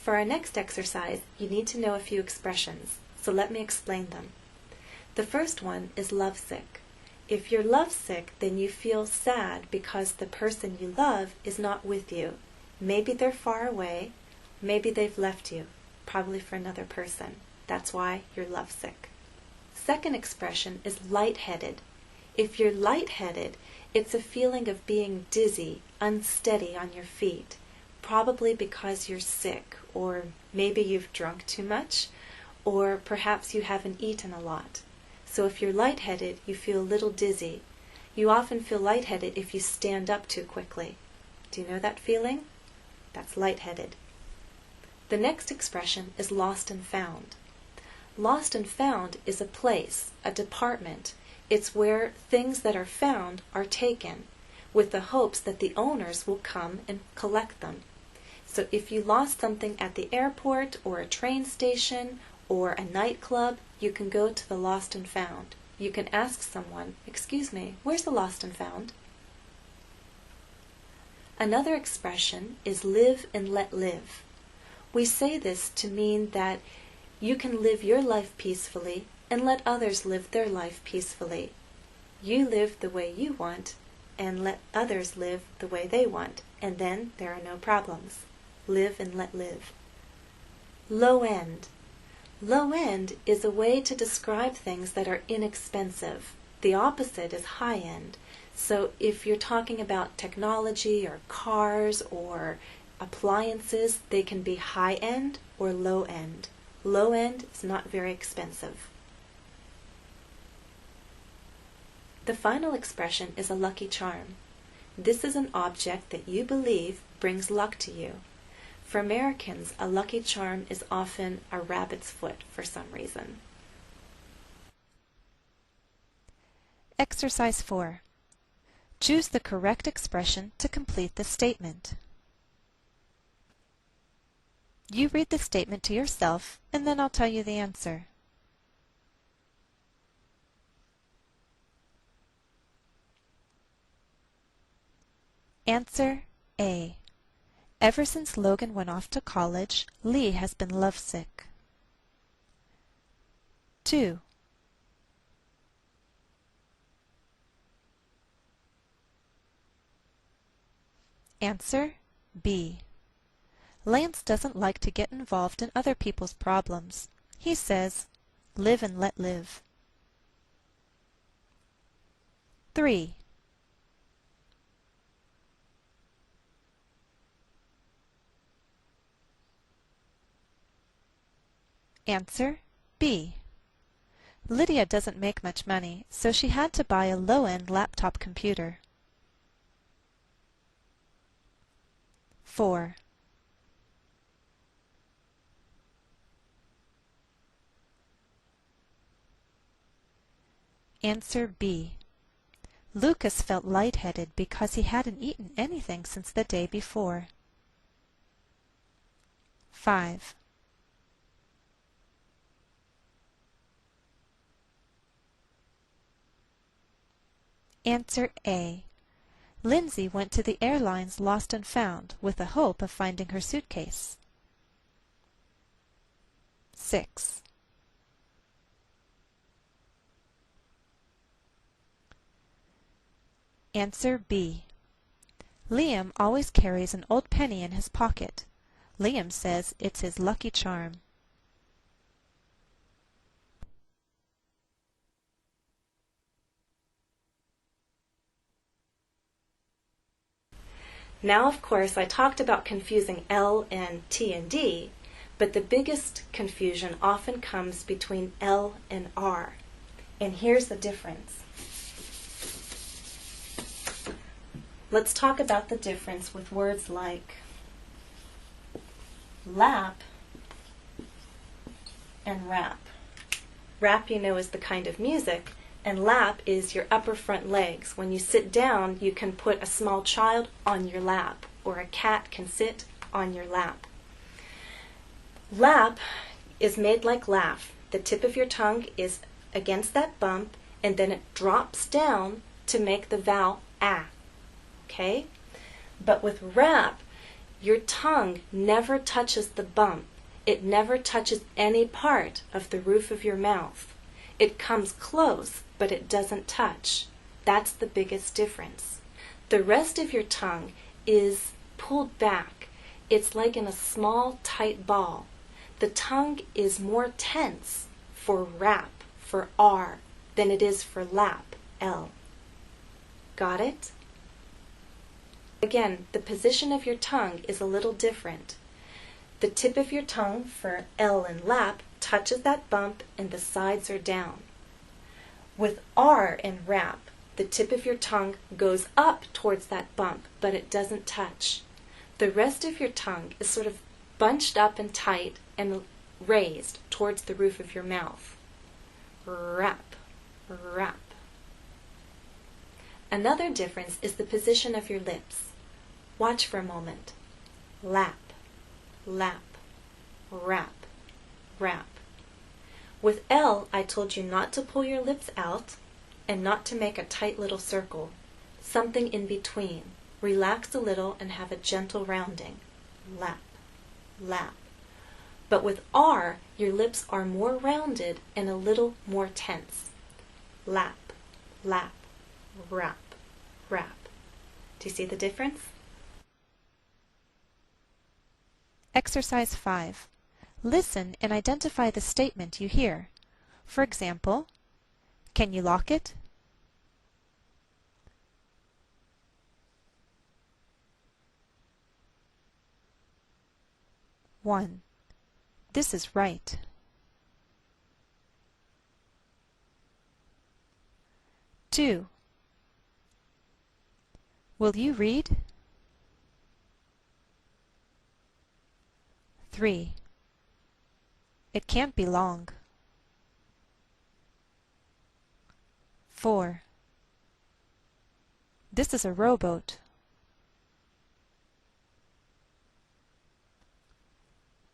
For our next exercise, you need to know a few expressions, so let me explain them. The first one is lovesick. If you're lovesick, then you feel sad because the person you love is not with you. Maybe they're far away, maybe they've left you, probably for another person. That's why you're lovesick. Second expression is lightheaded. If you're lightheaded, it's a feeling of being dizzy, unsteady on your feet, probably because you're sick, or maybe you've drunk too much, or perhaps you haven't eaten a lot. So if you're lightheaded, you feel a little dizzy. You often feel lightheaded if you stand up too quickly. Do you know that feeling? That's lightheaded. The next expression is lost and found. Lost and found is a place, a department. It's where things that are found are taken, with the hopes that the owners will come and collect them. So if you lost something at the airport or a train station or a nightclub, you can go to the lost and found. You can ask someone, "Excuse me, where's the lost and found?" Another expression is live and let live. We say this to mean that you can live your life peacefully and let others live their life peacefully. You live the way you want and let others live the way they want, and then there are no problems. Live and let live. Low end. Low end is a way to describe things that are inexpensive. The opposite is high end. So if you're talking about technology or cars or appliances, they can be high end or low end. Low end is not very expensive. The final expression is a lucky charm. This is an object that you believe brings luck to you. For Americans, a lucky charm is often a rabbit's foot for some reason. Exercise 4. Choose the correct expression to complete the statement. You read the statement to yourself, and then I'll tell you the answer. Answer A. Ever since Logan went off to college, Lee has been lovesick. 2. Answer B. Lance doesn't like to get involved in other people's problems. He says, live and let live. 3. Answer B. Lydia doesn't make much money, so she had to buy a low-end laptop computer. 4. Answer B. Lucas felt lightheaded because he hadn't eaten anything since the day before. 5. Answer A. Lindsay went to the airline's Lost and Found with the hope of finding her suitcase. 6. Answer B. Liam always carries an old penny in his pocket. Liam says it's his lucky charm. Now, of course, I talked about confusing L and T and D, but the biggest confusion often comes between L and R. And here's the difference. Let's talk about the difference with words like lap and rap. Rap, you know, is the kind of music, and lap is your upper front legs. When you sit down, you can put a small child on your lap, or a cat can sit on your lap. Lap is made like laugh. The tip of your tongue is against that bump, and then it drops down to make the vowel ah. Okay? But with rap, Your tongue never touches the bump. It never touches any part of the roof of your mouth. It comes close, but it doesn't touch. That's the biggest difference. The rest of your tongue is pulled back. It's like in a small, tight ball. The tongue is more tense for rap, for R, than it is for lap, L. Got it? Again, the position of your tongue is a little different. The tip of your tongue for L and lap touches that bump and the sides are down. With R and rap, the tip of your tongue goes up towards that bump, but it doesn't touch. The rest of your tongue is sort of bunched up and tight and raised towards the roof of your mouth. Rap, rap. Another difference is the position of your lips. Watch for a moment. Lap, lap, rap, rap. With L, I told you not to pull your lips out and not to make a tight little circle. Something in between. Relax a little and have a gentle rounding. Lap, lap. But with R, your lips are more rounded and a little more tense. Lap, lap, rap, rap. Do you see the difference? Exercise 5. Listen and identify the statement you hear. For example, can you lock it? One. This is right. 2. Will you read? 3. It can't be long. 4. This is a rowboat.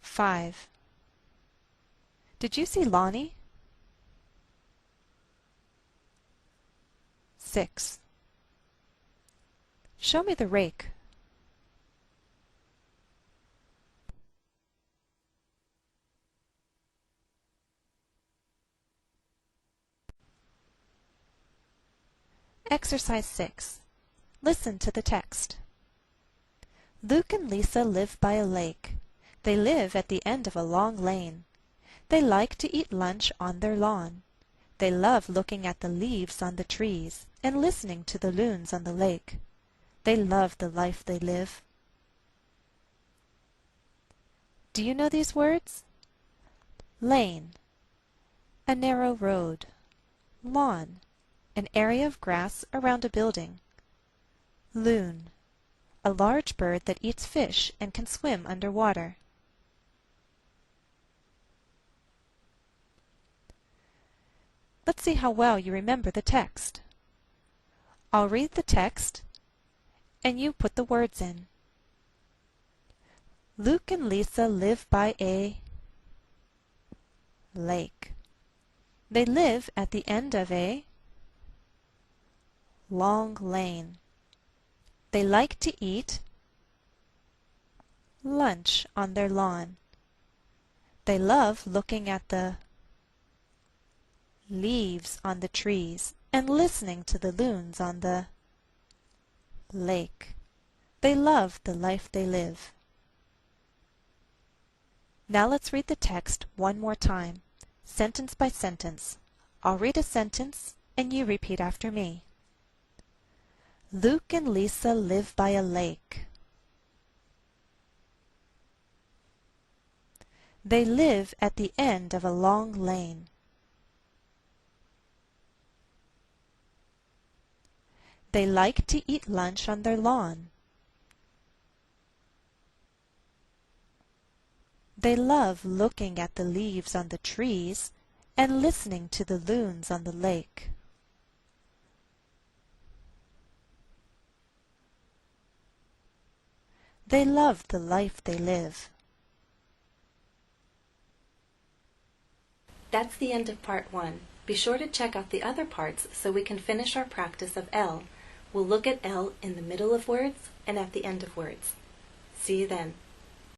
5. Did you see Lonnie? 6. Show me the rake. Exercise 6. Listen to the text. Luke and Lisa live by a lake. They live at the end of a long lane. They like to eat lunch on their lawn. They love looking at the leaves on the trees and listening to the loons on the lake. They love the life they live. Do you know these words? Lane, a narrow road. Lawn, an area of grass around a building. Loon, a large bird that eats fish and can swim underwater. Let's see how well you remember the text. I'll read the text, and you put the words in. Luke and Lisa live by a lake. They live at the end of a long lane. They like to eat lunch on their lawn. They love looking at the leaves on the trees and listening to the loons on the lake. They love the life they live. Now let's read the text one more time, sentence by sentence. I'll read a sentence and you repeat after me. Luke and Lisa live by a lake. They live at the end of a long lane. They like to eat lunch on their lawn. They love looking at the leaves on the trees and listening to the loons on the lake. They love the life they live. That's the end of part 1. Be sure to check out the other parts so we can finish our practice of L. We'll look at L in the middle of words and at the end of words. See you then.